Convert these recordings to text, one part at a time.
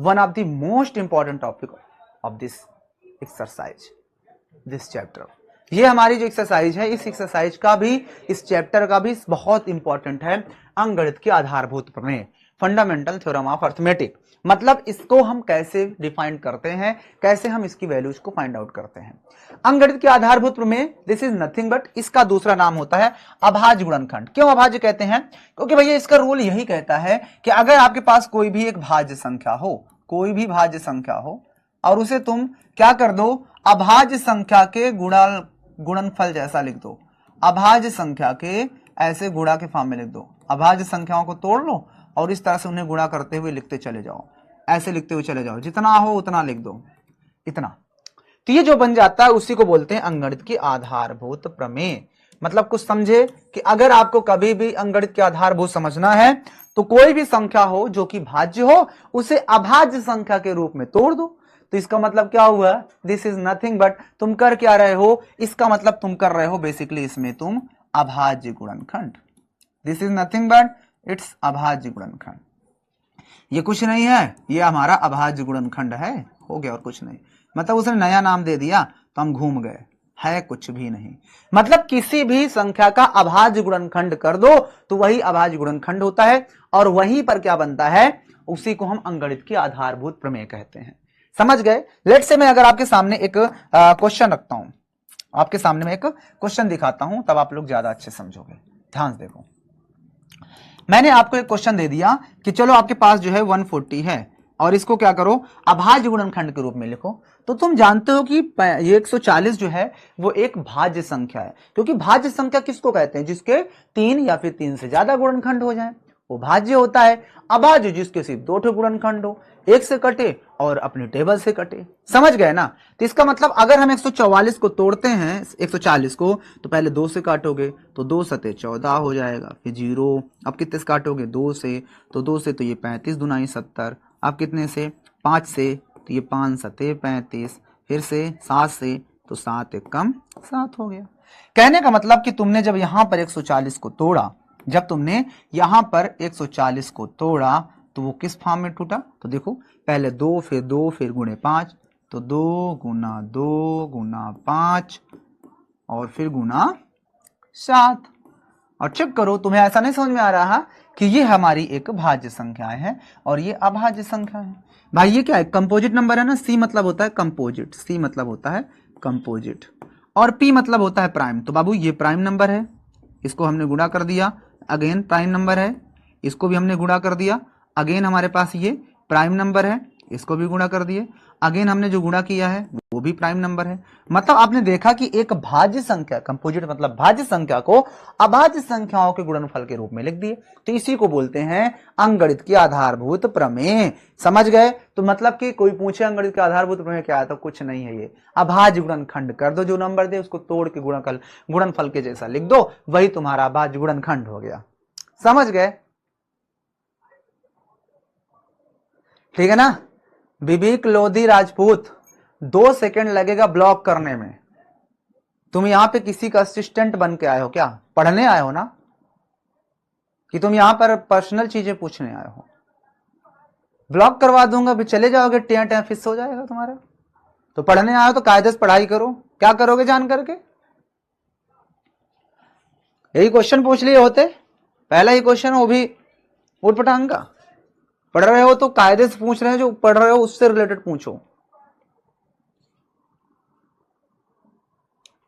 one of the most important topic of this exercise, this chapter. ये हमारी जो exercise है, इस एक्सरसाइज का भी, इस चैप्टर का भी बहुत इंपॉर्टेंट है। अंकगणित की आधारभूत प्रमेय, फंडामेंटल थ्योरम ऑफ अर्थमेटिक। मतलब इसको हम कैसे डिफाइन करते हैं, कैसे हम इसकी वैल्यूज को फाइंड आउट करते हैं। अंकगणित की आधारभूत प्रमेय, दिस इज नथिंग बट, इसका दूसरा नाम होता है अभाज्य गुणनखंड। क्यों अभाज्य कहते हैं? क्योंकि भैया इसका रूल यही कहता है कि अगर आपके पास कोई भी एक भाज्य संख्या हो, कोई भी भाज्य संख्या हो, और उसे तुम क्या कर दो, अभाज्य संख्या के गुणनफल जैसा लिख दो, अभाज्य संख्या के ऐसे गुणा के फॉर्म में लिख दो। अभाज्य संख्याओं को तोड़ लो और इस तरह से उन्हें गुणा करते हुए लिखते चले जाओ, ऐसे लिखते हुए चले जाओ, जितना हो उतना लिख दो, इतना। तो ये जो बन जाता है उसी को बोलते हैं अंकगणित की आधारभूत प्रमेय। मतलब कुछ समझे कि अगर आपको कभी भी अंकगणित की आधारभूत समझना है तो कोई भी संख्या हो जो कि भाज्य हो, उसे अभाज्य संख्या के रूप में तोड़ दो। तो इसका मतलब क्या हुआ, दिस इज नथिंग बट, तुम कर क्या रहे हो, इसका मतलब तुम कर रहे हो बेसिकली इसमें तुम अभाज्य गुणनखंड। This is nothing but it's अभाज्य गुणनखंड। ये कुछ नहीं है, ये हमारा अभाज्य गुणनखंड है, हो गया और कुछ नहीं। मतलब उसने नया नाम दे दिया तो हम घूम गए, है कुछ भी नहीं। मतलब किसी भी संख्या का अभाज्य गुणनखंड कर दो तो वही अभाज्य गुणनखंड होता है, और वहीं पर क्या बनता है, उसी को हम अंकगणित की आधारभूत प्रमेय कहते हैं। समझ गए? लेट्स से मैं अगर आपके सामने एक क्वेश्चन रखता हूं, आपके सामने मैं एक क्वेश्चन दिखाता हूं, तब आप लोग ज्यादा अच्छे समझोगे। ध्यान से देखो, मैंने आपको एक क्वेश्चन दे दिया कि चलो आपके पास जो है 140 है और इसको क्या करो, अभाज्य गुणनखंड के रूप में लिखो। तो तुम जानते हो कि ये 140 जो है वो एक भाज्य संख्या है, क्योंकि भाज्य संख्या किसको कहते हैं, जिसके 3 या फिर 3 से ज्यादा गुणनखंड हो जाए वो भाज्य होता है। अभाज्य जिसके सिर्फ 2 ठो गुणनखंड हो, एक से कटे और अपने टेबल से कटे। समझ गए ना? तो इसका मतलब अगर हम 144 को तोड़ते हैं 140 को, तो पहले 2 से काटोगे तो 2 सते 14 हो जाएगा, फिर 0, अब कितने से काटोगे 2 से, तो 2 से तो ये 35 दुनाई 70, अब कितने से 5 से, तो ये 5 सते 35, फिर से 7 से, तो 7 एक कम 7 हो गया। कहने का मतलब कि तुमने जब यहां पर 140 को तोड़ा, जब तुमने यहां पर 140 को तोड़ा तो वो किस फॉर्म में टूटा, तो देखो पहले 2 फिर गुणे 5, तो 2 गुना 2 गुना 5 और फिर गुना 7। और चेक करो, तुम्हें ऐसा नहीं समझ में आ रहा कि ये हमारी एक भाज्य संख्या है और ये अभाज्य संख्या है। भाई ये क्या है, कंपोजिट नंबर है ना। सी मतलब होता है कंपोजिट, सी मतलब होता है कंपोजिट, और पी मतलब होता है प्राइम। तो बाबू ये प्राइम नंबर है, इसको हमने गुणा कर दिया, अगेन प्राइम नंबर है, इसको भी हमने गुणा कर दिया, अगेन हमारे पास ये प्राइम नंबर है, इसको भी गुणा कर दिए, अगेन हमने जो गुणा किया है वो भी प्राइम नंबर है। मतलब आपने देखा कि एक भाज्य संख्या, कंपोजिट मतलब भाज्य संख्या को अभाज्य संख्याओं के गुणनफल के रूप में लिख दिए। तो इसी को बोलते हैं अंकगणित की आधारभूत प्रमेय। समझ गए? तो मतलब कि कोई पूछे अंकगणित की आधारभूत प्रमेय क्या है, तो कुछ नहीं है, ये अभाज्य गुणनखंड कर दो, जो नंबर दे उसको तोड़ के गुणनफल के जैसा लिख दो, वही तुम्हारा अभाज्य गुणनखंड हो गया। समझ गए? ठीक है ना? विवेक लोधी राजपूत, 2 सेकंड लगेगा ब्लॉक करने में। तुम यहां पे किसी का असिस्टेंट बन के आए हो क्या? पढ़ने आए हो ना, कि तुम यहां पर पर्सनल चीजें पूछने आए हो? ब्लॉक करवा दूंगा, फिर चले जाओगे, टिया टिया फिस हो जाएगा तुम्हारा। तो पढ़ने आए हो तो कायदे से पढ़ाई करो। क्या करोगे जान करके? यही क्वेश्चन पूछ लिए होते, पहला ही क्वेश्चन, वो भी उठपटांग का। पढ़ रहे हो तो कायदे से पूछ रहे हैं, जो पढ़ रहे हो उससे रिलेटेड पूछो।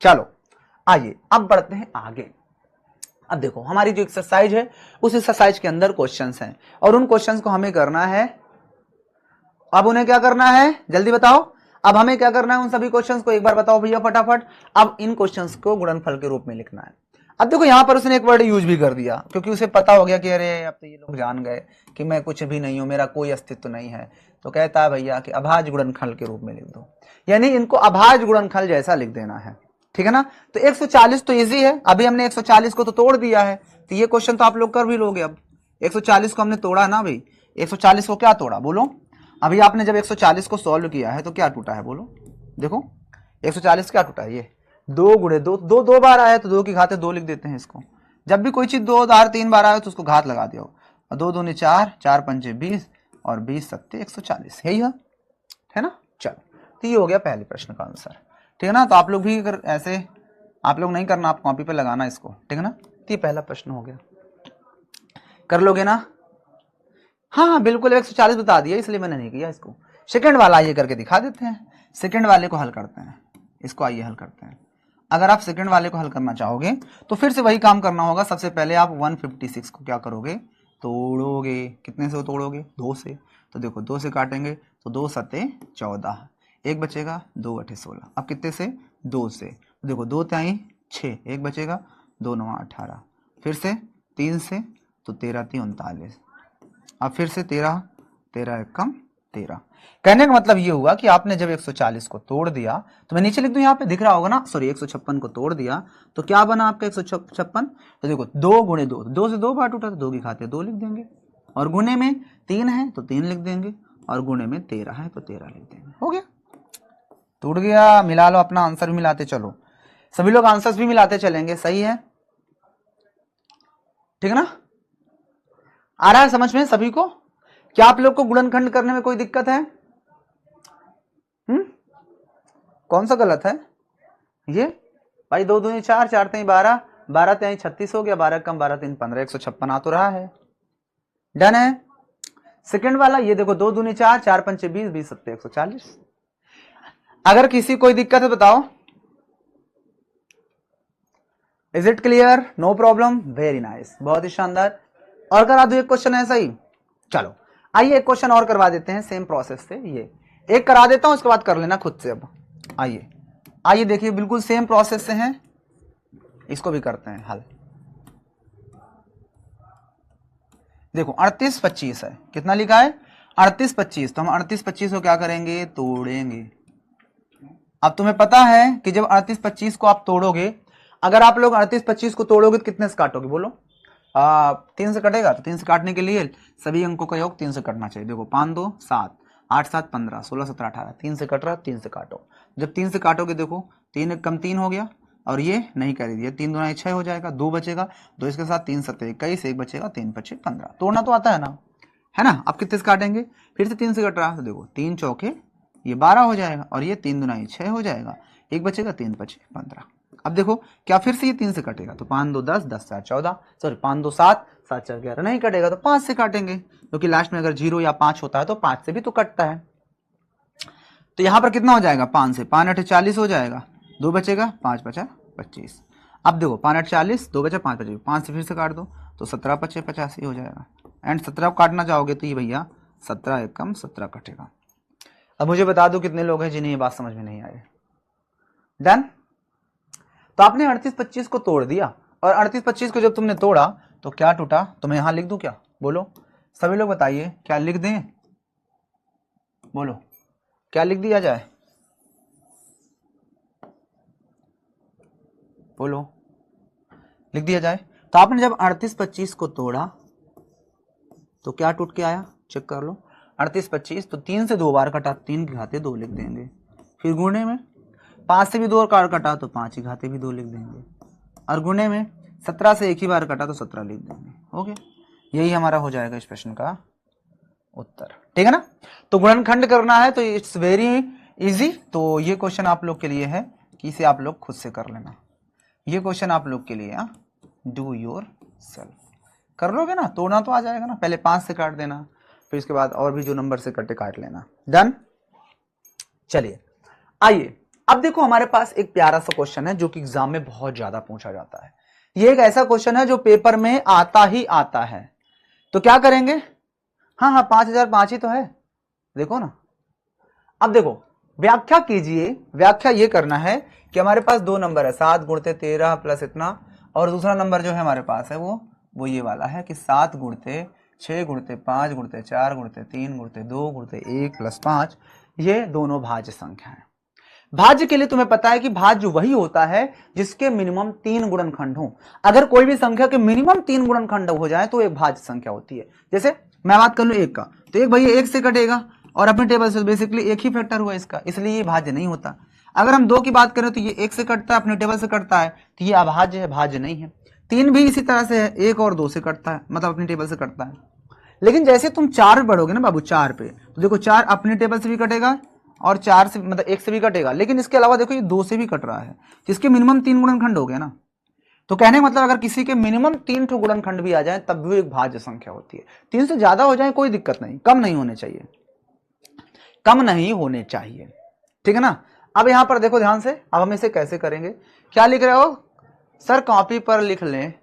चलो आइए अब बढ़ते हैं आगे। अब देखो हमारी जो एक्सरसाइज है, उस एक्सरसाइज के अंदर क्वेश्चंस हैं और उन क्वेश्चंस को हमें करना है। अब उन्हें क्या करना है, जल्दी बताओ। अब हमें क्या करना है, उन सभी क्वेश्चंस को एक बार बताओ भैया फटाफट। अब इन क्वेश्चंस को गुणनफल के रूप में लिखना है। अब देखो यहां पर उसने एक वर्ड यूज भी कर दिया, क्योंकि उसे पता हो गया कि अरे अब तो ये लोग जान गए कि मैं कुछ भी नहीं हूं, मेरा कोई अस्तित्व नहीं है। तो कहता है भैया कि अभाज्य गुणनखंड के रूप में लिख दो, यानी इनको अभाज्य गुणनखंड जैसा लिख देना है। ठीक है ना? तो 140 तो इजी है, अभी हमने 140 को तो तोड़ दिया है, तो ये क्वेश्चन तो आप लोग कर भी लोगे। अब 140 को हमने तोड़ा ना भाई, 140 को क्या तोड़ा बोलो? अभी आपने जब 140 को सॉल्व किया है तो क्या टूटा है बोलो? देखो 140 क्या टूटा है, ये 2 गुणे 2, 2 बार आया तो 2 की घात 2 लिख देते हैं इसको। जब भी कोई चीज 2 बार 3 बार आए तो उसको घात लगा दिया। 2 दूनी 4, 4 पंचे 20, और 20 सत्ते 140, यही है ना। चलो, तो ये हो गया पहले प्रश्न का आंसर, ठीक है ना। तो आप लोग भी अगर ऐसे आप लोग नहीं करना, आप कॉपी पे लगाना इसको, ठीक है ना। तो ये पहला प्रश्न हो गया, कर लोगे ना। हाँ हाँ बिल्कुल, 140 बता दिया इसलिए मैंने नहीं किया इसको। सेकंड वाला आइए करके दिखा देते हैं, सेकंड वाले को हल करते हैं, इसको आइए हल करते हैं। अगर आप सेकंड वाले को हल करना चाहोगे तो फिर से वही काम करना होगा। सबसे पहले आप 156 को क्या करोगे, तोड़ोगे। कितने से तोड़ोगे, 2 से। तो देखो 2 से काटेंगे तो 2 सत्ते 14, एक बचेगा, 2 अठे 16। अब कितने से, 2 से। तो देखो 2 त्याई 6, एक बचेगा, 2 9 18। फिर से 3 से तो 13 3 39। अब फिर से 13 13 एक कम 13। कहने का मतलब ये हुआ कि आपने जब 140 को तोड़ दिया, तो मैं नीचे लिख दूं, यहाँ पे दिख रहा होगा ना, सॉरी 156 को तोड़ दिया तो क्या बना आपका 156। तो देखो 2 गुणे 2, 2 से 2 बार टूटा तो 2 की खाते 2 लिख देंगे, और गुणे में 3 है तो 3 लिख देंगे, और गुणे में 13 है तो 13 लिख देंगे। हो गया, टूट गया। मिला लो, अपना आंसर भी मिलाते चलो, सभी लोग आंसर्स भी मिलाते चलेंगे, सही है, ठीक है ना। आ रहा है समझ में सभी को। क्या आप लोग को गुणनखंड करने में कोई दिक्कत है? कौन सा गलत है ये भाई? 2 दूनी 4, 4 तीन 12, 12 तीन 36 हो गया, 12 कम 12 3 15, 156 आ तो रहा है। डन है। सेकंड वाला ये देखो, 2 दूनी 4, 4 पंचे 20, 20 सत्ते 140। अगर किसी कोई दिक्कत है बताओ। Is it clear? No problem, very nice, बहुत ही शानदार। और करा दो एक क्वेश्चन ऐसा ही। चलो आइए एक क्वेश्चन और करवा देते हैं सेम प्रोसेस से। ये एक करा देता हूं, उसके बाद कर लेना खुद से। अब आइए आइए देखिए, बिल्कुल सेम प्रोसेस से हैं, इसको भी करते हैं हल। देखो 38 25 है, कितना लिखा है 38 25। तो हम 38 25 को क्या करेंगे, तोड़ेंगे। अब तुम्हें पता है कि जब 38 25 को आप तोड़ोगे, अगर आप लोग 38 25 को तोड़ोगे तो कितने से काटोगे बोलो? 3 से कटेगा। तो 3 से काटने के लिए सभी अंकों का योग 3 से कटना चाहिए। देखो 5 2 7, 8 7 15, 16 17 18, 3 से कट रहा है, 3 से काटो। जब 3 से काटोगे देखो 3 एक कम 3 हो गया, और ये नहीं कर दिया, 3 दूना 6 हो जाएगा, 2 बचेगा, 2 इसके साथ 3 7 21, एक बचेगा, 3 5 15। तोड़ना तो आता है ना। अब कितने से काटेंगे, फिर से 3 से कट रहा है, तो देखो 3 चौके ये 12 हो जाएगा, और ये 3 दूना 6 हो जाएगा, एक बचेगा, 3 5 15। अब देखो क्या फिर से ये 3 से कटेगा, तो 5 2 10, 10 4 14, सॉरी 5 2 7, 7 4 11। नहीं कटेगा तो 5 से काटेंगे, क्योंकि लास्ट में अगर 0 या 5 होता है तो 5 से भी तो कटता है। तो यहां पर कितना हो जाएगा, 5 से 5 8 40 हो जाएगा, 2 बचेगा, 5 5 25। अब देखो 5 8 40, 2 बचा, 5 25, 5 से फिर से काट दो तो 17 5 85 हो जाएगा। एंड 17 को काटना चाहोगे तो ये भैया 17 एक कम 17 कटेगा। अब मुझे बता दो कितने लोग हैं जिन्हें ये बात समझ में नहीं आई। डन। तो आपने 38 25 को तोड़ दिया, और 38 25 को जब तुमने तोड़ा तो क्या टूटा, तो मैं यहां लिख दूं क्या, बोलो सभी लोग बताइए, क्या लिख दें, बोलो क्या लिख दिया जाए, बोलो लिख दिया जाए। तो आपने जब 38 25 को तोड़ा तो क्या टूट के आया, चेक कर लो। 38 25 तो 3 से 2 बार कटा, 3 की घाते 2 लिख देंगे। फिर गुणे में 5 से भी 2 बार कटा तो 5 की घाते भी 2 लिख देंगे, और गुणे में 17 से एक ही बार कटा तो 17 लिख देंगे। ओके, यही हमारा हो जाएगा इस प्रश्न का उत्तर, ठीक है ना। तो गुणनखंड करना है तो इट्स वेरी इजी। तो ये क्वेश्चन आप लोग के लिए है कि इसे आप लोग खुद से कर लेना। ये क्वेश्चन आप लोग के लिए डू योर सेल्फ, कर लोगे ना, तोड़ना तो आ जाएगा ना। पहले 5 से काट देना, फिर इसके बाद और भी जो नंबर से कटे काट लेना। डन। चलिए आइए, अब देखो हमारे पास एक प्यारा सा क्वेश्चन है जो कि एग्जाम में बहुत ज्यादा पूछा जाता है। ये एक ऐसा क्वेश्चन है जो पेपर में आता ही आता है। तो क्या करेंगे, हाँ 5005 ही तो है, देखो ना। अब देखो व्याख्या कीजिए। व्याख्या ये करना है कि हमारे पास 2 नंबर है, 7 गुणते 13 प्लस इतना, और दूसरा नंबर जो है हमारे पास है वो ये वाला है कि 7 गुणते 6 गुणते 5 गुणते 4 गुणते 3 गुणते 2 गुणते 1 प्लस 5, ये दोनों भाज्य संख्या है। भाज्य के लिए तुम्हें पता है कि भाज्य वही होता है जिसके मिनिमम 3 गुणनखंड हो। अगर कोई भी संख्या के मिनिमम 3 गुणनखंड हो जाए तो एक भाज्य संख्या होती है। जैसे मैं बात कर लूं 1 का, तो 1 भैया 1 से कटेगा, और अपने टेबल से बेसिकली एक ही फैक्टर हुआ इसका, इसलिए ये भाज्य नहीं होता। अगर हम 2 की बात करें तो ये 1 से कटता है, अपने टेबल से कटता है, तो ये अभाज्य है, भाज्य नहीं है। 3 भी इसी तरह से है, 1 और 2 से कटता है, मतलब अपनी टेबल से कटता है। लेकिन जैसे तुम 4 पे बढ़ोगे ना बाबू, 4 पे, तो देखो 4 अपने टेबल से भी कटेगा और 4 से मतलब 1 से भी कटेगा, लेकिन इसके अलावा देखो ये 2 से भी कट रहा है, जिसके मिनिमम 3 गुणनखंड हो गए ना। तो कहने का मतलब अगर किसी के मिनिमम 3 ठो गुणनखंड भी आ जाए तब भी एक भाज्य संख्या होती है। 3 से ज्यादा हो जाए कोई दिक्कत नहीं, कम नहीं होने चाहिए, कम नहीं होने चाहिए, ठीक है ना। अब यहां पर देखो ध्यान से, अब हम इसे कैसे करेंगे, क्या लिख रहे हो सर, कॉपी पर लिख लें,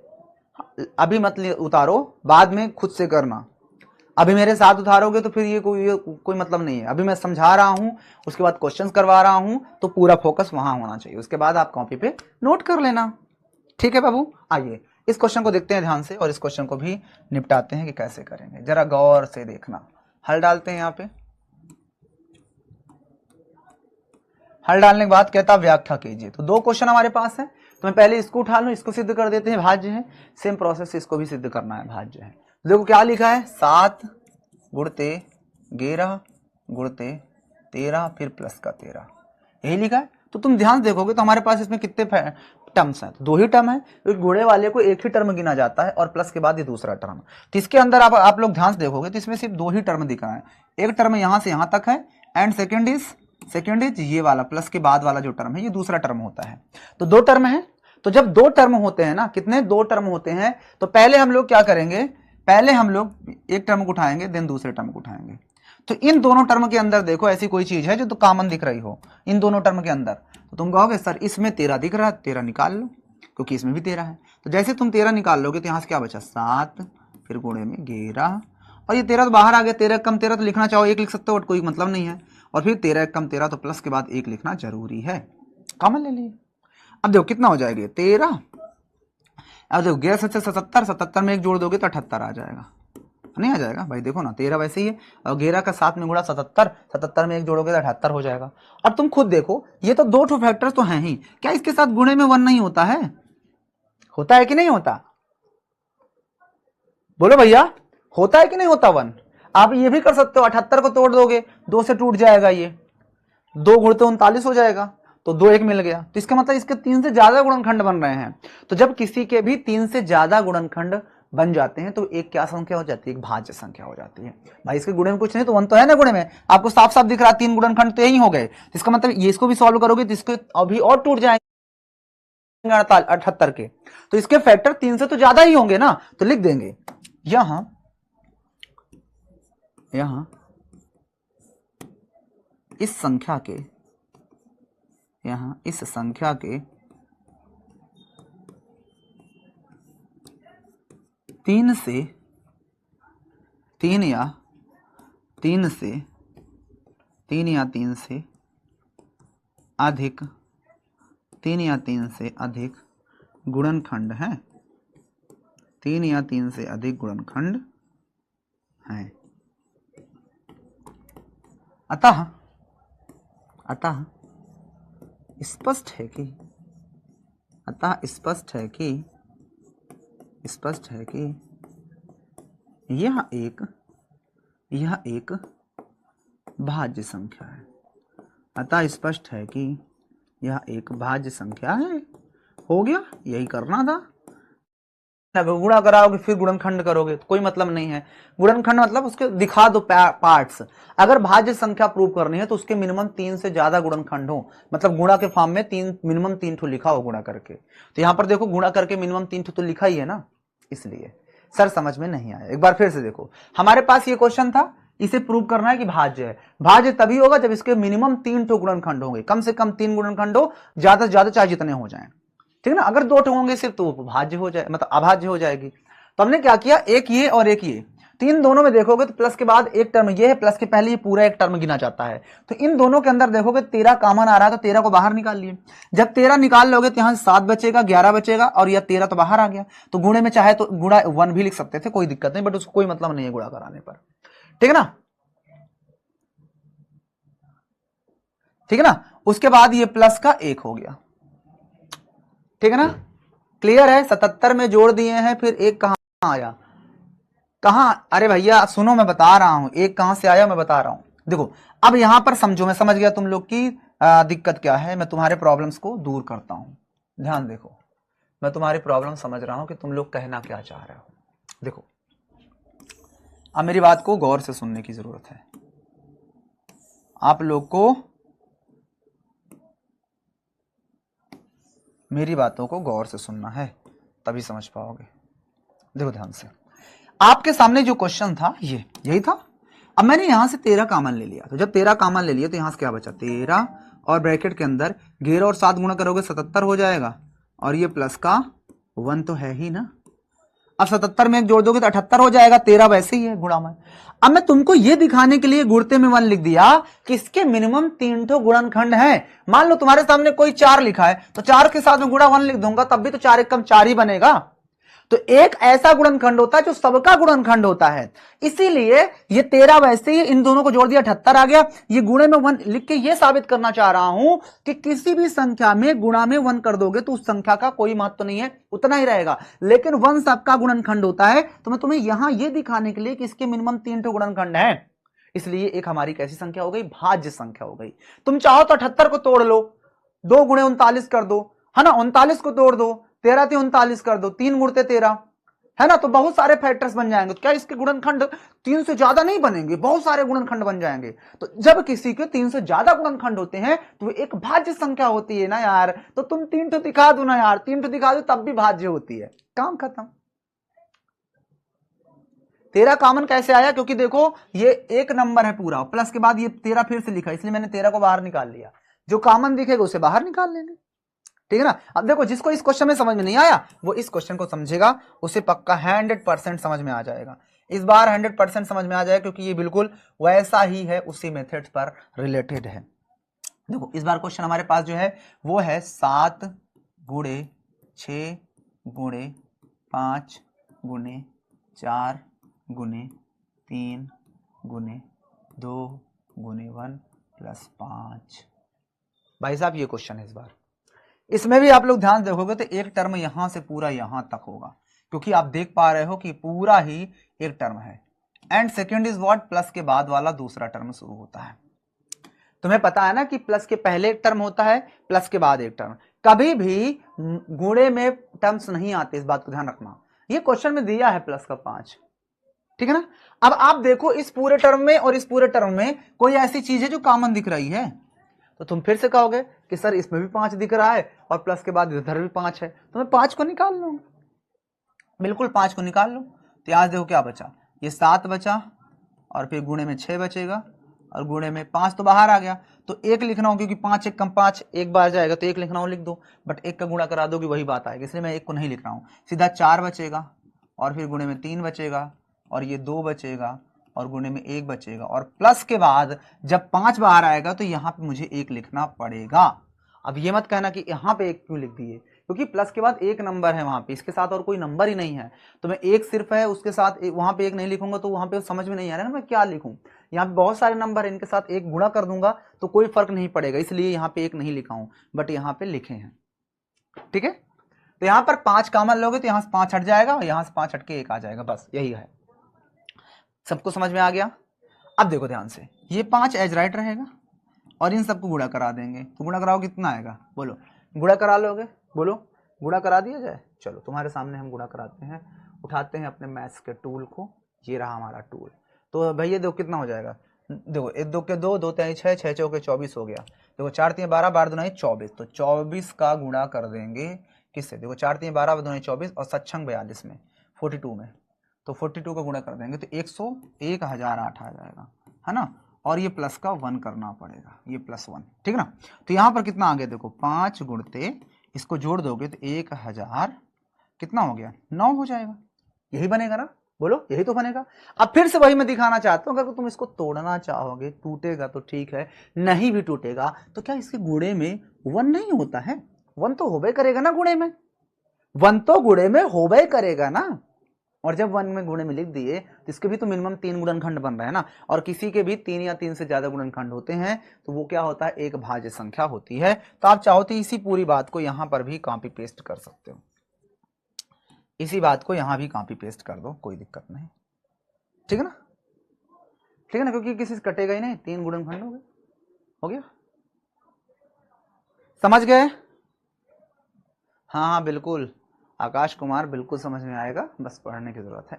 अभी मत उतारो, बाद में खुद से करना। अभी मेरे साथ उतारोगे तो फिर ये कोई मतलब नहीं है। अभी मैं समझा रहा हूं, उसके बाद क्वेश्चंस करवा रहा हूं, तो पूरा फोकस वहां होना चाहिए, उसके बाद आप कॉपी पे नोट कर लेना, ठीक है बाबू। आइए इस क्वेश्चन को देखते हैं ध्यान से और इस क्वेश्चन को भी निपटाते हैं कि कैसे करेंगे, जरा गौर से देखना। हल डालते हैं, यहाँ पे हल डालने के बाद कहता व्याख्या कीजिए। तो 2 क्वेश्चन हमारे पास है, तो मैं पहले इसको उठा लूं, इसको सिद्ध कर देते हैं भाज्य है, सेम प्रोसेस से इसको भी सिद्ध करना है भाज्य है। देखो क्या लिखा है, 7 गुणते 11 गुणते 13 फिर प्लस का 13, यही लिखा है। तो तुम ध्यान देखोगे तो हमारे पास इसमें कितने टर्म्स हैं, तो 2 ही टर्म है, क्योंकि गुणे वाले को एक ही टर्म गिना जाता है और प्लस के बाद ये दूसरा टर्म। तो इसके अंदर आप लोग ध्यान से देखोगे तो इसमें सिर्फ 2 ही टर्म दिख रहा है, एक टर्म यहां से यहां तक है एंड सेकेंड इज ये वाला प्लस के बाद वाला जो टर्म है ये दूसरा टर्म होता है। तो 2 टर्म है, तो जब 2 टर्म होते हैं ना, कितने 2 टर्म होते हैं, तो पहले हम लोग क्या करेंगे, पहले हम लोग एक टर्म को उठाएंगे देन दूसरे टर्म को उठाएंगे। तो इन दोनों टर्म के अंदर देखो ऐसी कोई चीज है जो तो कॉमन दिख रही हो इन दोनों टर्म के अंदर, तो तुम कहोगे सर इसमें 13 दिख रहा है, 13 निकाल लो, क्योंकि इसमें भी 13 है। तो जैसे तुम 13 निकाल लोगे तो यहां से क्या बचा, 7 फिर गुणे में 11, और ये 13 तो बाहर आ गया, 13 कम 13 तो लिखना चाहो 1 लिख सकते हो, कोई मतलब नहीं है, और फिर 13 कम 13 तो प्लस के बाद 1 लिखना जरूरी है, कॉमन ले लिए। अब देखो कितना हो जाएगा 13, अब देखो 11 से 77, 77 में 1 जोड़ दोगे तो 78 आ जाएगा, नहीं आ जाएगा भाई, देखो ना 13 वैसे ही है, और 11 का 7 में गुणा 77, 77 में 1 जोड़ोगे तो 78 हो जाएगा। अब तुम खुद देखो ये तो 2 ठो फैक्टर्स तो हैं ही, क्या इसके साथ गुणे में 1 नहीं होता है, होता है कि नहीं होता, बोलो भैया, होता है कि नहीं होता 1। आप ये भी कर सकते हो, 78 को तोड़ दोगे 2 से टूट जाएगा, ये 2 गुणते 39 हो जाएगा, तो 2 1 मिल गया, तो इसका मतलब इसके 3 से ज्यादा गुणनखंड बन रहे हैं। तो जब किसी के भी 3 से ज्यादा गुणनखंड बन जाते हैं तो एक क्या संख्या हो जाती है, एक भाज्य संख्या हो जाती है। भाई इसके गुणे में कुछ नहीं, तो 1 तो है ना गुणे में, आपको साफ साफ दिख रहा है 3 गुणनखंड तो यही हो गए, इसका मतलब ये इसको भी सॉल्व करोगे तो इसको अभी और टूट जाएंगे 78 के, तो इसके फैक्टर 3 से तो ज्यादा ही होंगे ना, तो लिख देंगे यहां इस संख्या के, यहां इस संख्या के 3 से 3 या 3 से अधिक 3 या 3 से अधिक गुणनखंड हैं, 3 या 3 से अधिक गुणनखंड हैं। अतः स्पष्ट है कि यह एक भाज्य संख्या है। अतः स्पष्ट है कि यह एक भाज्य संख्या है। हो गया, यही करना था। गुणा कराओगे फिर गुणनखंड करोगे तो कोई मतलब नहीं है। गुणनखंड मतलब उसके दिखा दो पार्ट्स। अगर भाज्य संख्या प्रूव करनी है तो उसके मिनिमम 3 से ज्यादा गुणनखंड हो, मतलब गुणा के फॉर्म में मिनिमम 3 ठो लिखा हो गुणा करके। तो यहां पर देखो गुणा करके मिनिमम 3 ठो तो लिखा ही है ना, इसलिए सर समझ में नहीं आया। एक बार फिर से देखो, हमारे पास ये क्वेश्चन था, इसे प्रूव करना है कि भाज्य है। भाज्य तभी होगा जब इसके मिनिमम 3 ठो गुणनखंड होंगे, कम से कम 3 गुणनखंड हो, ज्यादा से ज्यादा चाहे जितने हो जाएं, ठीक है ना। अगर 2 होंगे सिर्फ तो भाज्य हो जाए, मतलब अभाज्य हो जाएगी। तो हमने क्या किया, एक ये और एक ये, तो इन दोनों में देखोगे तो प्लस के बाद एक टर्म ये है, प्लस के पहले ये पूरा एक टर्म गिना जाता है। तो इन दोनों के अंदर देखोगे 13 कॉमन आ रहा है, तो 13 को बाहर निकाल लिए। जब 13 निकाल लोगे तो यहां 7 बचेगा, 11 बचेगा, और यह 13 तो बाहर आ गया। तो गुणे में चाहे तो गुणा 1 भी लिख सकते थे, कोई दिक्कत नहीं, बट उसको कोई मतलब नहीं है गुणा कराने पर, ठीक है ना, ठीक है ना। उसके बाद ये प्लस का 1 हो गया, ठीक है ना, क्लियर है। 77 में जोड़ दिए हैं, फिर 1 कहां आया, कहां, अरे भैया सुनो मैं बता रहा हूं, 1 कहां से आया मैं बता रहा हूं। देखो अब यहां पर समझो, मैं समझ गया तुम लोग की दिक्कत क्या है, मैं तुम्हारे प्रॉब्लम्स को दूर करता हूं। ध्यान देखो, मैं तुम्हारी प्रॉब्लम समझ रहा हूं कि तुम लोग कहना क्या चाह रहे हो। देखो अब मेरी बात को गौर से सुनने की जरूरत है, आप लोग को मेरी बातों को गौर से सुनना है, तभी समझ पाओगे। देखो ध्यान से, आपके सामने जो क्वेश्चन था यही था। अब मैंने यहां से 13 कॉमन ले लिया, तो जब 13 कॉमन ले लिया तो यहां से क्या बचा 13 और ब्रैकेट के अंदर 11 और 7 गुणा करोगे 77 हो जाएगा, और ये प्लस का 1 तो है ही ना। अब 77 में एक जोड़ दोगे तो 78 हो जाएगा, 13 वैसे ही है गुणा में। अब मैं तुमको ये दिखाने के लिए गुणते में 1 लिख दिया कि इसके मिनिमम 3 ठो गुणनखंड है। मान लो तुम्हारे सामने कोई 4 लिखा है तो 4 के साथ में गुणा 1 लिख दूंगा, तब भी तो 4 एक कम 4 ही बनेगा। तो एक ऐसा गुणनखंड होता है जो सबका गुणनखंड होता है, इसीलिए ये 13 वैसे ही इन दोनों को जोड़ दिया 78 आ गया। ये गुणे में 1 लिख के ये साबित करना चाह रहा हूं कि किसी भी संख्या में गुणा में 1 कर दोगे तो उस संख्या का कोई महत्व नहीं है, उतना ही रहेगा, लेकिन 1 सबका गुणनखंड होता है। तो मैं तुम्हें यहां ये दिखाने के लिए कि इसके मिनिमम 3 ठो गुणनखंड है, इसलिए एक हमारी कैसी संख्या हो गई, भाज्य संख्या हो गई। तुम चाहो तो 78 को तोड़ लो, 2 गुणे 39 कर दो, है ना, 39 को तोड़ दो, 13 × 39 कर दो, 3 गुणते 13, है ना, तो बहुत सारे फैक्टर्स बन जाएंगे। तो क्या इसके गुणनखंड 3 से ज्यादा नहीं बनेंगे, बहुत सारे गुणनखंड बन जाएंगे। तो जब किसी के 3 से ज्यादा गुणनखंड होते हैं तो वो एक भाज्य संख्या होती है ना यार। तो तुम 3 ठो दिखा दो ना यार, 3 ठो दिखा दो तब भी भाज्य होती है, काम खत्म। 13 कॉमन कैसे आया, क्योंकि देखो ये एक नंबर है पूरा, प्लस के बाद ये 13 फिर से लिखा, इसलिए मैंने 13 को बाहर निकाल लिया। जो कॉमन दिखेगा उसे बाहर निकाल लेंगे, ठीक है ना। अब देखो जिसको इस क्वेश्चन में समझ में नहीं आया वो इस क्वेश्चन को समझेगा, उसे पक्का 100% समझ में आ जाएगा। इस बार 100% समझ में आ जाएगा, क्योंकि ये बिल्कुल वैसा ही है, उसी मेथड पर रिलेटेड है। देखो इस बार क्वेश्चन हमारे पास जो है वो है 7 गुणे 6 गुणे 5 गुणे 4 गुणे 3 गुणे 2 गुणे 1 प्लस 5। भाई साहब ये क्वेश्चन है इस बार। इसमें भी आप लोग ध्यान देखोगे तो एक टर्म यहां से पूरा यहां तक होगा, क्योंकि आप देख पा रहे हो कि पूरा ही एक टर्म है। And second is what, plus के बाद वाला दूसरा टर्म शुरू होता है। तुम्हें पता है ना कि प्लस के पहले एक टर्म होता है, प्लस के बाद एक टर्म। कभी भी गुणे में टर्म्स नहीं आते, इस बात को ध्यान रखना। ये क्वेश्चन में दिया है प्लस का 5, ठीक है ना। अब आप देखो इस पूरे टर्म में और इस पूरे टर्म में कोई ऐसी चीज है जो कॉमन दिख रही है, तो तुम फिर से कहोगे कि सर इसमें भी 5 दिख रहा है और प्लस के बाद इधर भी 5 है, तो मैं 5 को निकाल लो, बिल्कुल 5 को निकाल लो। तो आज देखो क्या बचा, ये 7 बचा और फिर गुणे में 6 बचेगा और गुणे में 5 तो बाहर आ गया, तो 1 लिखना हो, क्योंकि 5 1 कम 5 एक बार जाएगा तो 1 लिखना हो लिख दो, बट 1 का गुणा करा दोगे वही बात आएगी, इसलिए मैं 1 को नहीं लिख रहा हूँ। सीधा 4 बचेगा और फिर गुणे में 3 बचेगा और ये 2 बचेगा और गुणे में 1 बचेगा, और प्लस के बाद जब 5 बाहर आएगा तो यहाँ पे मुझे 1 लिखना पड़ेगा। अब ये मत कहना कि यहाँ पे 1 क्यों लिख दिए, क्योंकि प्लस के बाद 1 नंबर है वहां पे, इसके साथ और कोई नंबर ही नहीं है, तो मैं 1 सिर्फ है उसके साथ वहां पे 1 नहीं लिखूंगा तो वहां पे समझ में नहीं आ रहा है ना मैं क्या लिखूं। यहाँ पे बहुत सारे नंबर है, इनके साथ 1 गुणा कर दूंगा तो कोई फर्क नहीं पड़ेगा, इसलिए यहाँ पे 1 नहीं लिखा हूं, बट यहाँ पे लिखे हैं, ठीक है। तो यहाँ पर 5 कॉमन लोगे तो यहाँ से 5 हट जाएगा और यहाँ से 5 हट के 1 आ जाएगा, बस यही है। सबको समझ में आ गया। अब देखो ध्यान से, ये 5 एज राइट रहेगा और इन सबको गुणा करा देंगे, तो गुणा कराओ कितना आएगा, बोलो गुणा करा लोगे, बोलो गुणा करा दिया जाए। चलो तुम्हारे सामने हम गुणा कराते हैं, उठाते हैं अपने मैथ्स के टूल को, ये रहा हमारा टूल। तो भैया देखो कितना हो जाएगा, देखो 1 2 के 2 2 3 6 6 चौके 24 हो गया, देखो 4 3 12 12 2 24, तो 24 का गुणा कर देंगे किससे, देखो 4 3 12 2 24 और सक्षम 42 में 42 में, तो 42 का गुणा कर देंगे तो 1008 आ जाएगा, है ना। और ये प्लस का 1 करना पड़ेगा, ये +1, ठीक है ना। तो यहाँ पर कितना आ गया, देखो 5 गुणते इसको जोड़ दोगे तो 1000 कितना हो गया, 9 हो जाएगा, यही बनेगा ना, बोलो यही तो बनेगा। अब फिर से वही मैं दिखाना चाहता हूँ, अगर तुम इसको तोड़ना चाहोगे टूटेगा तो ठीक है, नहीं भी टूटेगा तो क्या इसके गुणे में 1 नहीं होता है, 1 तो होबे करेगा ना गुणे में, 1 तो गुणे में होबे करेगा ना। और जब 1 में गुणे में लिख दिए तो इसके भी तो मिनिमम 3 गुणनखंड बन रहा है ना, और किसी के भी 3 या 3 से ज्यादा गुणनखंड होते हैं तो वो क्या होता है, एक भाज्य संख्या होती है। तो आप चाहो तो इसी पूरी बात को यहां पर भी कॉपी पेस्ट कर सकते हो, इसी बात को यहां भी कॉपी पेस्ट कर दो, कोई दिक्कत नहीं, ठीक है ना, ठीक है ना, क्योंकि किसी से कटेगा ही नहीं, 3 गुणनखंड हो गया, समझ गए। हाँ हाँ बिल्कुल आकाश कुमार, बिल्कुल समझ में आएगा, बस पढ़ने की जरूरत है।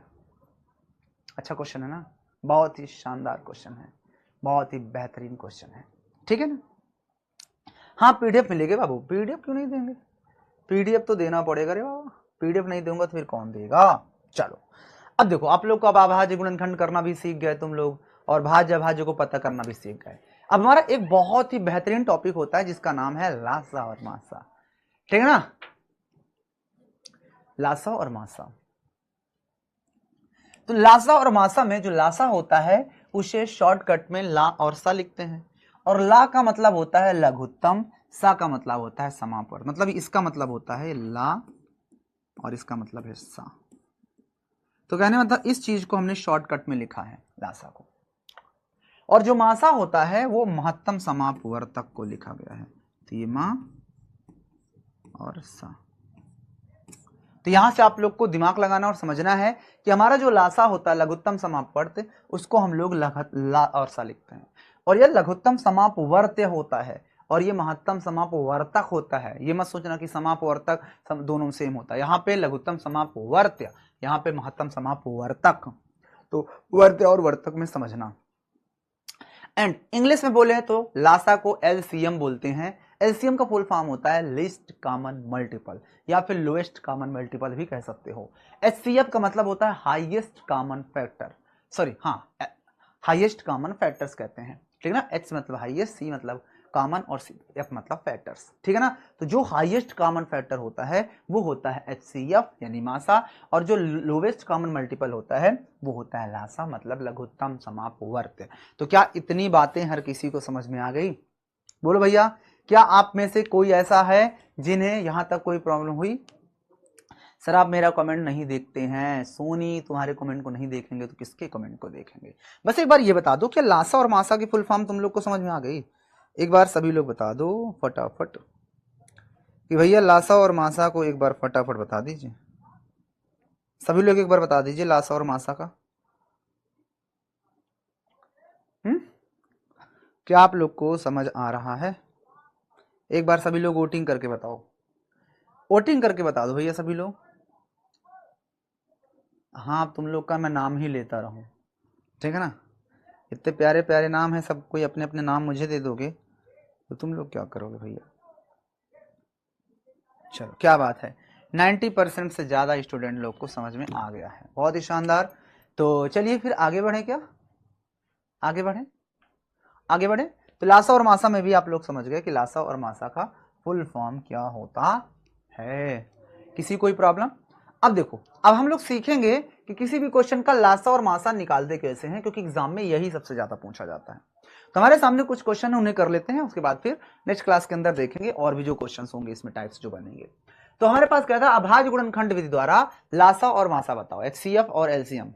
अच्छा क्वेश्चन है ना, बहुत ही शानदार क्वेश्चन है, बहुत ही बेहतरीन क्वेश्चन है, ठीक है ना। हाँ पीडीएफ मिलेगी बाबू, पीडीएफ क्यों नहीं देंगे, पीडीएफ तो देना पड़ेगा रे बाबा, पीडीएफ नहीं दूंगा तो फिर कौन देगा। चलो अब देखो आप लोग को अब अभाज्य गुणनखंड करना भी सीख गए तुम लोग, और भाज्य अभाज्य को पता करना भी सीख गए। अब हमारा एक बहुत ही बेहतरीन टॉपिक होता है जिसका नाम है लासा और मासा, ठीक है ना, लासा और मासा। तो लासा और मासा में जो लासा होता है उसे शॉर्टकट में ला और सा लिखते हैं, और ला का मतलब होता है लघुत्तम, सा का मतलब होता है समापर, मतलब इसका मतलब होता है ला और इसका मतलब है सा। तो कहने मतलब इस चीज को हमने शॉर्टकट में लिखा है लासा को, और जो मासा होता है वो महत्तम समापवर्तक को लिखा गया है, तो ये मा और सा। तो यहां से आप लोग को दिमाग लगाना और समझना है कि हमारा जो लासा होता है लघुत्तम समापवर्त, उसको हम लोग ला और सा लिखते हैं, और यह लघुत्तम समापवर्त्य होता है और ये महत्तम समापवर्तक होता है। ये मत सोचना कि समापवर्तक दोनों सेम होता है, यहाँ पे लघुत्तम समापवर्त्य, यहाँ पे महत्तम समापवर्तक। तो वर्त्य और वर्तक में समझना। एंड इंग्लिश में बोले तो लासा को एलसीएम बोलते हैं। एलसीएम का फुल फॉर्म होता है लीस्ट कॉमन मल्टीपल, या फिर लोएस्ट कॉमन मल्टीपल भी कह सकते हो। एचसीएफ का मतलब होता है हाईएस्ट कॉमन फैक्टर, सॉरी हाँ हाईएस्ट कॉमन फैक्टर्स कहते हैं, ठीक है ना। एच मतलब हाईएस्ट, सी मतलब कॉमन, और एफ मतलब फैक्टर्स, ठीक है ना। तो जो हाईएस्ट कॉमन फैक्टर होता है वो होता है एचसीएफ यानी मासा, और जो लोवेस्ट कॉमन मल्टीपल होता है वो होता है लासा, मतलब लघुत्तम समापवर्त्य। तो क्या इतनी बातें हर किसी को समझ में आ गई? बोलो भैया, क्या आप में से कोई ऐसा है जिन्हें यहां तक कोई प्रॉब्लम हुई? सर आप मेरा कमेंट नहीं देखते हैं, सोनी तुम्हारे कमेंट को नहीं देखेंगे तो किसके कमेंट को देखेंगे? बस एक बार ये बता दो क्या लासा और मासा की फुल फॉर्म तुम लोग को समझ में आ गई? एक बार सभी लोग बता दो फटाफट कि भैया लासा और मासा को एक बार फटाफट बता दीजिए, सभी लोग एक बार बता दीजिए लासा और मासा का। क्या आप लोग को समझ आ रहा है? एक बार सभी लोग वोटिंग करके बताओ, वोटिंग करके बता दो भैया सभी लोग। हाँ तुम लोग का मैं नाम ही लेता रहूं, ठीक है ना। इतने प्यारे प्यारे नाम हैं, सब कोई अपने अपने नाम मुझे दे दोगे तो तुम लोग क्या करोगे भैया? चलो क्या बात है, 90% से ज़्यादा स्टूडेंट लोग को समझ में आ गया है, बहुत ही शानदार। तो चलिए फिर आगे बढ़े, क्या आगे बढ़े? आगे बढ़े तो लासा और मासा में भी आप लोग समझ गए कि लासा और मासा का फुल फॉर्म क्या होता है। किसी कोई प्रॉब्लम? अब देखो, अब हम लोग सीखेंगे कि किसी भी क्वेश्चन का लासा और मासा निकालते कैसे हैं, क्योंकि एग्जाम में यही सबसे ज्यादा पूछा जाता है। तो हमारे सामने कुछ क्वेश्चन है, उन्हें कर लेते हैं, उसके बाद फिर नेक्स्ट क्लास के अंदर देखेंगे और भी जो क्वेश्चन होंगे इसमें टाइप्स जो बनेंगे। तो हमारे पास क्या था, अभाज्य गुणनखंड विधि द्वारा लासा और मासा बताओ, एचसीएफ और एलसीएम।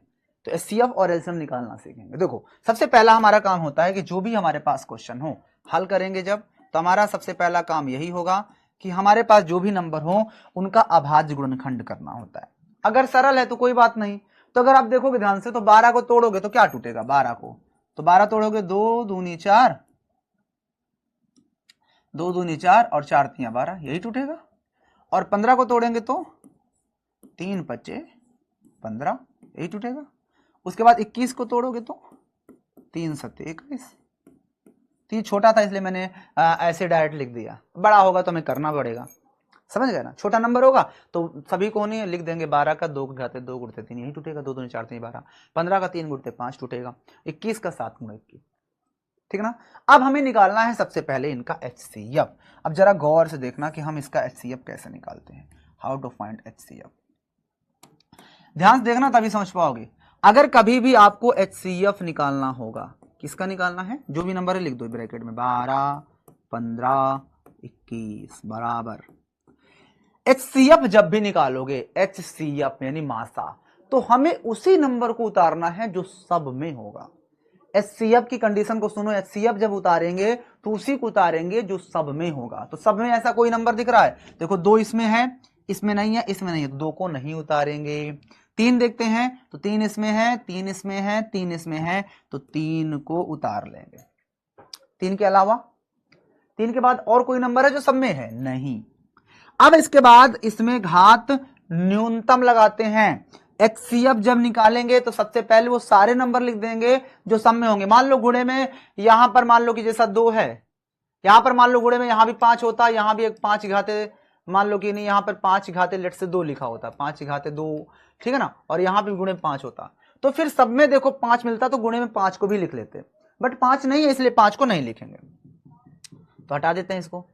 तो एचसीएफ और एलसीएम निकालना सीखेंगे। देखो सबसे पहला हमारा काम होता है कि जो भी हमारे पास क्वेश्चन हो हल करेंगे जब, तो हमारा सबसे पहला काम यही होगा कि हमारे पास जो भी नंबर हो उनका अभाज्य गुणनखंड करना होता है। अगर सरल है तो कोई बात नहीं, तो अगर आप देखोगे ध्यान से तो 12 को तोड़ोगे तो क्या टूटेगा, 12 को, तो 12 तोड़ोगे 2 दूनी 4, 2 दूनी 4 और 4 तिया 12, यही टूटेगा। और 15 को तोड़ेंगे तो 3 पच्चे 15, यही टूटेगा। उसके बाद 21 को तोड़ोगे तो 3 सत्ते 21। तीन छोटा था इसलिए मैंने ऐसे डायरेक्ट लिख दिया, बड़ा होगा तो हमें करना पड़ेगा, समझ गए ना। छोटा नंबर होगा तो सभी को नहीं लिख देंगे, 12 का 2 घाते 2 गुणते 3, यही टूटेगा, 2 दूनी 4 3 12, 15 का 3 गुणते 5 टूटेगा, 21 का 7 गुणे 21, ठीक है ना। अब हमें निकालना है सबसे पहले इनका एचसीएफ। अब जरा गौर से देखना कि हम इसका एचसीएफ कैसे निकालते हैं, हाउ टू फाइंड एचसीएफ। ध्यान से देखना तभी समझ पाओगे। अगर कभी भी आपको एचसीएफ निकालना होगा, किसका निकालना है, जो भी नंबर है लिख दो ब्रैकेट में, 12 15 21 बराबर। एचसीएफ जब भी निकालोगे, एचसीएफ यानी मासा, तो हमें उसी नंबर को उतारना है जो सब में होगा। एचसीएफ की कंडीशन को सुनो, एचसीएफ जब उतारेंगे तो उसी को उतारेंगे जो सब में होगा। तो सब में ऐसा कोई नंबर दिख रहा है, देखो 2 इसमें है, इसमें नहीं है, इसमें नहीं है, तो 2 को नहीं उतारेंगे। 3 देखते हैं तो 3 इसमें है, 3 इसमें है, 3 इसमें है, तो 3 को उतार लेंगे। 3 के अलावा, 3 के बाद और कोई नंबर है जो सब में है? नहीं। अब इसके बाद इसमें घात न्यूनतम लगाते हैं। HCF जब निकालेंगे तो सबसे पहले वो सारे नंबर लिख देंगे जो सब में होंगे। मान लो गुणे में यहां पर मान लो कि जैसा 2 है, यहां पर मान लो गुणे में यहां भी 5 होता, यहां भी एक 5 घाते, मान लो कि नहीं यहां पर 5 घाते लेट से 2 लिखा होता, 5 घाते 2, ठीक है ना, और यहां भी गुणे में 5 होता, तो फिर सब में देखो 5 मिलता तो गुणे में 5 को भी लिख लेते, बट 5 नहीं है इसलिए 5 को नहीं लिखेंगे, तो हटा देते हैं इसको।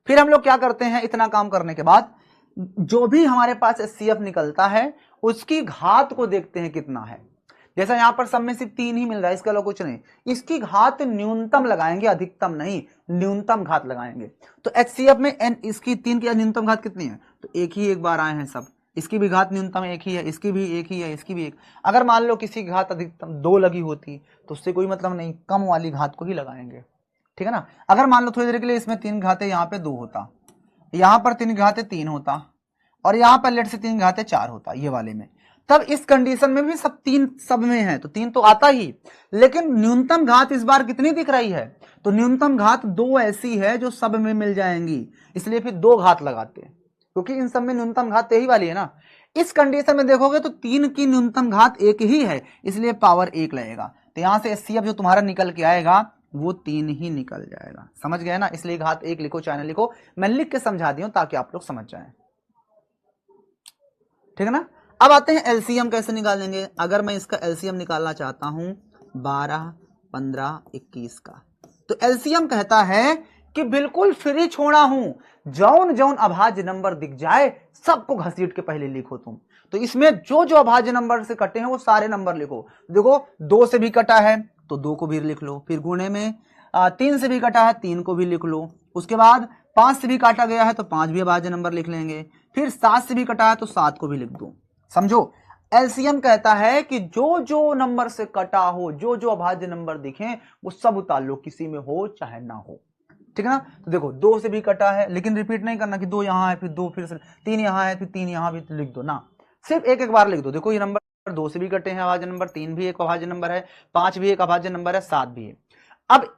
फिर हम लोग क्या करते हैं, इतना काम करने के बाद जो भी हमारे पास HCF निकलता है उसकी घात को देखते हैं कितना है। जैसा यहां पर सब में सिर्फ 3 ही मिल रहा है, इसके अलावा कुछ नहीं, इसकी घात न्यूनतम लगाएंगे, अधिकतम नहीं, न्यूनतम घात लगाएंगे। तो HCF में इसकी 3 की न्यूनतम घात कितनी है, तो एक ही एक बार आए हैं सब, इसकी भी घात न्यूनतम एक ही है, इसकी भी एक ही है, इसकी भी एक। अगर मान लो किसी की घात अधिकतम 2 लगी होती तो उससे कोई मतलब नहीं, कम वाली घात को ही लगाएंगे, ठीक है ना। अगर मान लो थोड़ी देर के लिए इसमें 3 घाते यहाँ पे 2 होता, यहां पर 3 घाते 3 होता, और यहां पर लेट से 3 घाते 4 होता ये वाले में, तब इस कंडीशन में भी सब 3 सब में है तो 3 तो आता ही, लेकिन न्यूनतम घात इस बार कितनी दिख रही है, तो न्यूनतम घात 2 ऐसी है जो सब में मिल जाएंगी, इसलिए फिर 2 घात लगाते हैं, क्योंकि इन सब में न्यूनतम घात यही वाली है ना। इस कंडीशन में देखोगे तो 3 की न्यूनतम घात 1 ही है, इसलिए पावर 1 लगेगा, तो यहां से HCF जो तुम्हारा निकल के आएगा वो 3 ही निकल जाएगा, समझ गए ना, इसलिए घात 1 लिखो चाहे ना लिखो, मैं लिख के समझा दी हूं ताकि आप लोग समझ जाएं, ठीक है ना। अब आते हैं LCM कैसे निकालेंगे। अगर मैं इसका LCM निकालना चाहता हूं 12, 15, 21 का, तो LCM कहता है कि बिल्कुल फ्री छोड़ा हूं, जौन जौन अभाज्य नंबर दिख जाए सबको घसीट के पहले लिखो तुम। तो इसमें जो जो अभाज्य नंबर से कटे हैं वो सारे नंबर लिखो। देखो 2 से भी कटा है तो 2 को भी लिख लो, फिर गुणे में 3 से भी कटा है 3 को भी लिख लो, उसके बाद 5 से भी काटा गया है तो 5 भी अभाज्य नंबर लिख लेंगे, फिर 7 से भी कटा है तो 7 को भी लिख दो। समझो, LCM कहता है कि जो जो नंबर से कटा हो, जो जो अभाज्य नंबर दिखे वो सब उतार लो, किसी में हो चाहे ना हो, ठीक है ना। तो देखो 2 से भी कटा है, लेकिन रिपीट नहीं करना कि 2 यहां है फिर 2 फिर से 3 यहां है फिर 3 यहां भी लिख दो ना, सिर्फ एक एक बार लिख दो। देखो ये नंबर 2 से भी कटे हैं अभाज्य नंबर, 3 भी एक अभाज्य नंबर है, 5 भी एक अभाज्य नंबर है, 7 भी है। अब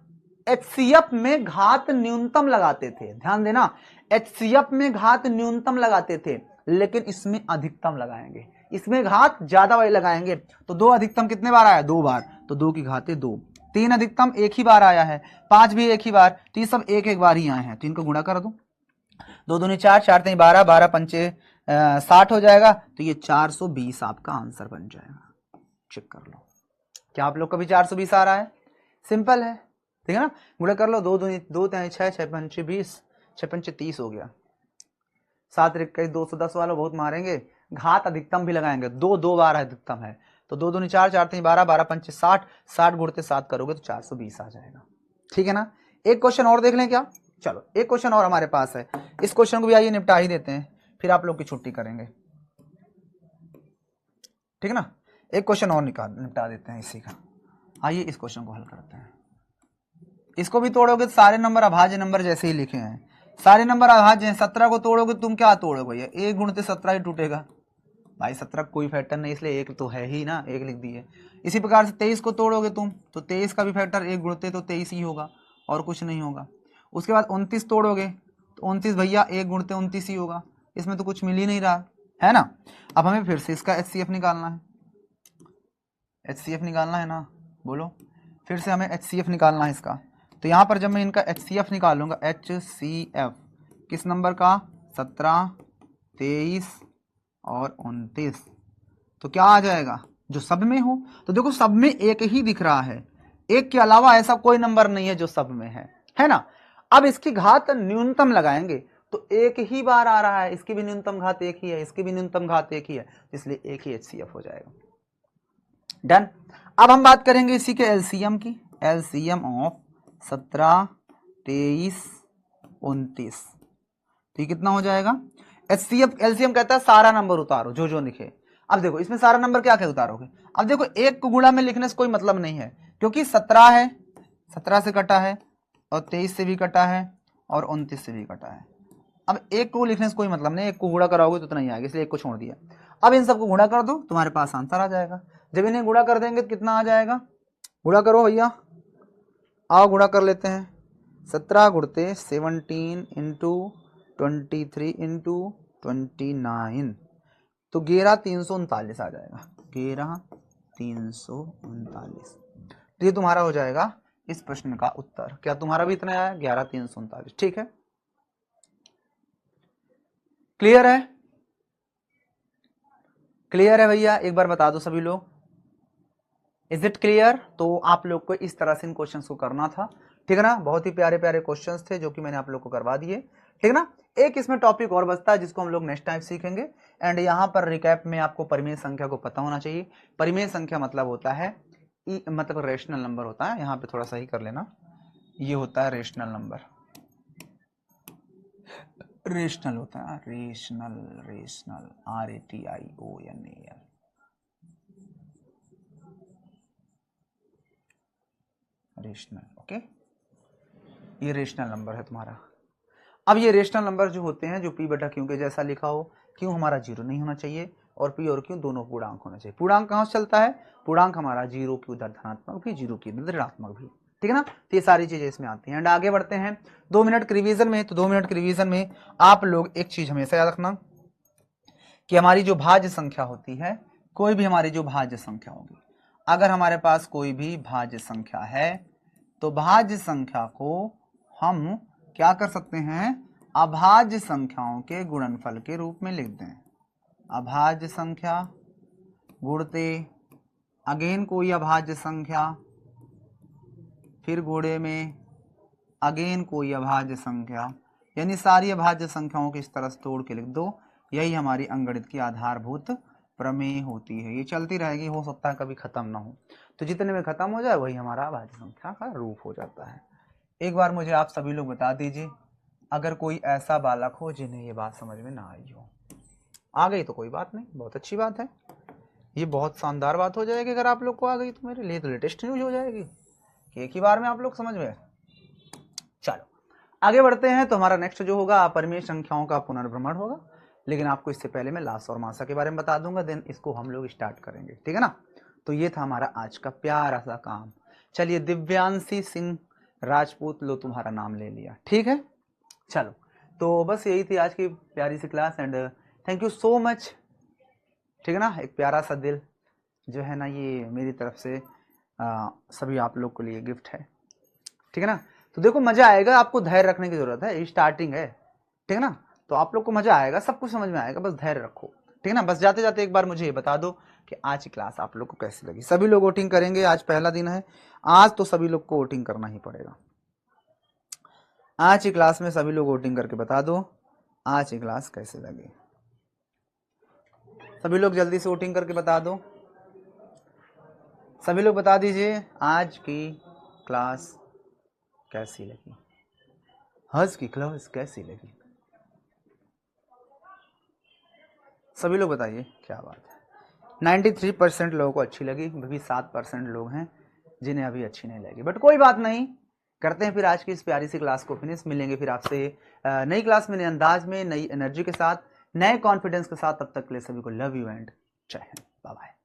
HCF में घात न्यूनतम लगाते थे, ध्यान देना, HCF में घात न्यूनतम लगाते थे, लेकिन इसमें अधिकतम लगाएंगे, इसमें घात ज्यादा वाली लगाएंगे। तो 2 अधिकतम कितने बार आया, 2 बार, तो 2 की घाते 2। 3 अधिकतम एक ही बार आया है, 5 भी एक ही बार, तो ये सब एक एक बार ही आए हैं, तो इनको गुणा कर दो, 2 दूनी 4, 4 तीन 12, 12 पंचे 60 हो जाएगा, तो ये 420 आपका आंसर बन जाएगा। चेक कर लो, क्या आप लोग का भी 420 आ रहा है, सिंपल है, ठीक है ना। गुणा कर लो, 2 दूनी 2 तीन 6, 6 पंचे 20, 6 पंचे 30 हो गया, 7 21 210 वालों बहुत मारेंगे, घात अधिकतम भी लगाएंगे, 2 बार अधिकतम है, तो 2 दूनी 4, 4 तीन 12, 12 पंचे 60, 60 गुणते 7 करोगे तो 420 आ जाएगा, ठीक है ना। एक क्वेश्चन और देख लें क्या, चलो एक क्वेश्चन और हमारे पास है, इस क्वेश्चन को भी आइए निपटा ही देते हैं, फिर आप लोग की छुट्टी करेंगे, ठीक है ना। एक क्वेश्चन और निपटा देते हैं इसी का, आइए इस क्वेश्चन को हल करते हैं। इसको भी तोड़ोगे तो सारे नंबर अभाज्य नंबर जैसे ही लिखे हैं, सारे नंबर अभाज्य हैं। 17 को तोड़ोगे तुम क्या तोड़ोगे भैया, 1 गुणते 17 ही टूटेगा भाई, 17 कोई फैक्टर नहीं इसलिए 1 तो है ही ना, 1 लिख दिए। इसी प्रकार से 23 को तोड़ोगे तुम तो 23 का भी फैक्टर 1 गुणते तो 23 ही होगा और कुछ नहीं होगा। उसके बाद 29 तोड़ोगे तो 29 भैया 1 गुणते 29 ही होगा, इसमें तो कुछ मिल ही नहीं रहा है ना। अब हमें फिर से इसका HCF निकालना है, HCF निकालना है ना, बोलो, फिर से हमें HCF निकालना है इसका। तो यहाँ पर जब मैं इनका HCF निकालूंगा, HCF किस नंबर का, 17, 23 और 29, तो क्या आ जाएगा, जो सब में हो। तो देखो सब में एक ही दिख रहा है, एक के अलावा ऐसा कोई नंबर नहीं है जो सब में है ना। अब इसकी घात न्यूनतम लगाएंगे तो एक ही बार आ रहा है, इसकी भी न्यूनतम घात एक ही है, इसकी भी न्यूनतम घात एक ही है, इसलिए एक ही HCF हो जाएगा। डन। अब हम बात करेंगे इसी के LCM की, LCM ऑफ 17, 23, 29, तो ये कितना हो जाएगा। LCM कहता है सारा नंबर उतारो जो जो लिखे। अब देखो इसमें सारा नंबर क्या क्या उतारोगे, अब देखो 1 को गुणा में लिखने से कोई मतलब नहीं है, क्योंकि 17 है, 17 से कटा है और 23 से भी कटा है और 29 से भी कटा है। अब 1 को लिखने से कोई मतलब नहीं, 1 को गुणा कराओगे तो उतना ही आएगा, इसलिए 1 को छोड़ दिया। अब इन सबको गुणा कर दो, तुम्हारे पास आंसर आ जाएगा। जब इन्हें गुणा कर देंगे तो कितना आ जाएगा, गुणा करो भैया, आओ गुणा कर लेते हैं। 17 गुणते 17 इंटू 23 इंटू 29 तो 11339 आ जाएगा, 11339। तो ये तुम्हारा हो जाएगा इस प्रश्न का उत्तर। क्या तुम्हारा भी इतना आया? 11339। ठीक है, क्लियर है? क्लियर है भैया? एक बार बता दो सभी लोग, इज इट क्लियर? तो आप लोग को इस तरह से इन क्वेश्चंस को करना था, ठीक है ना। बहुत ही प्यारे प्यारे क्वेश्चंस थे जो कि मैंने आप लोग को करवा दिए, ठीक है ना। एक इसमें टॉपिक और बचता है जिसको हम लोग नेक्स्ट टाइम सीखेंगे। एंड यहाँ पर रिकैप में आपको परिमेय संख्या को पता होना चाहिए। परिमेय संख्या मतलब होता है मतलब रेशनल नंबर होता है। यहाँ पे थोड़ा सही कर लेना, ये होता है रेशनल नंबर, रेशनल होता है, rational, rational, RATIONAL, rational. Okay, ये रेशनल नंबर है तुम्हारा। अब ये रेशनल नंबर जो होते हैं, जो P बटा Q के जैसा लिखा हो, Q हमारा जीरो नहीं होना चाहिए और P और Q दोनों पूर्णांक होना चाहिए। पूर्णांक कहाँ से चलता है? पूर्णांक हमारा जीरो की उधर धनात्मक भी, जीरो की उधर ऋणात्मक भी, ठीक है ना। तो ये सारी चीजें इसमें आती हैं। एंड आगे बढ़ते हैं 2 मिनट के रिवीजन में। तो 2 मिनट के रिवीजन में आप लोग एक चीज हमेशा याद रखना कि हमारी जो भाज्य संख्या होती है, कोई भी हमारी जो भाज्य संख्या होगी, अगर हमारे पास कोई भी भाज्य संख्या है तो भाज्य संख्या को हम क्या कर सकते हैं? अभाज्य संख्याओं के गुणनफल के रूप में लिख दें। अभाज्य संख्या गुणते अगेन कोई अभाज्य संख्या, फिर गुणे में अगेन कोई अभाज्य संख्या, यानी सारी अभाज्य संख्याओं को इस तरह से तोड़ के लिख दो। यही हमारी अंकगणित की आधारभूत प्रमेय होती है। ये चलती रहेगी, हो सकता है कभी खत्म ना हो, तो जितने में खत्म हो जाए वही हमारा अभाज्य संख्या का रूप हो जाता है। एक बार मुझे आप सभी लोग बता दीजिए, अगर कोई ऐसा बालक हो जिन्हें ये बात समझ में ना आई हो। आ गई तो कोई बात नहीं, बहुत अच्छी बात है, ये बहुत शानदार बात हो जाएगी। अगर आप लोग को आ गई तो मेरे लिए तो लेटेस्ट न्यूज हो जाएगी कि एक ही बार में आप लोग समझ में। चलो आगे बढ़ते हैं। तो हमारा नेक्स्ट जो होगा अपरिमेय संख्याओं का पुनर्भ्रमण होगा, लेकिन आपको इससे पहले मैं लास और मासा के बारे में बता दूंगा, देन इसको हम लोग स्टार्ट करेंगे, ठीक है ना। तो ये था हमारा आज का प्यारा सा काम। चलिए दिव्यांशी सिंह राजपूत, लो तुम्हारा नाम ले लिया, ठीक है। चलो तो बस यही थी आज की प्यारी सी class. And thank you so much, ठीक है ना। एक प्यारा सा दिल जो है ना, ये मेरी तरफ से सभी आप लोग के लिए गिफ्ट है, ठीक है ना। तो देखो मजा आएगा, आपको धैर्य रखने की जरूरत है, स्टार्टिंग है, ठीक है ना। तो आप लोग को मजा आएगा, सब कुछ समझ में आएगा, बस धैर्य रखो, ठीक है ना। बस जाते जाते एक बार मुझे ये बता दो कि आज की क्लास आप लोग को कैसी लगी। सभी लोग वोटिंग करेंगे, आज पहला दिन है, आज तो सभी लोग को वोटिंग करना ही पड़ेगा। आज की क्लास में सभी लोग वोटिंग करके बता दो आज की क्लास कैसे लगी। सभी लोग जल्दी से वोटिंग करके बता दो। सभी लोग बता दीजिए आज की क्लास कैसी लगी, आज की क्लास कैसी लगी। सभी लोग बताइए, क्या बात है। 93% लोगों को अच्छी लगी, भी 7% लोग हैं जिन्हें अभी अच्छी नहीं लगी, बट कोई बात नहीं, करते हैं फिर आज की इस प्यारी सी क्लास को फिनिश। मिलेंगे फिर आपसे नई क्लास में, नए अंदाज में, नई एनर्जी के साथ, नए कॉन्फिडेंस के साथ। तब तक के लिए सभी को लव यू एंड जय हिंद, बाय बाय।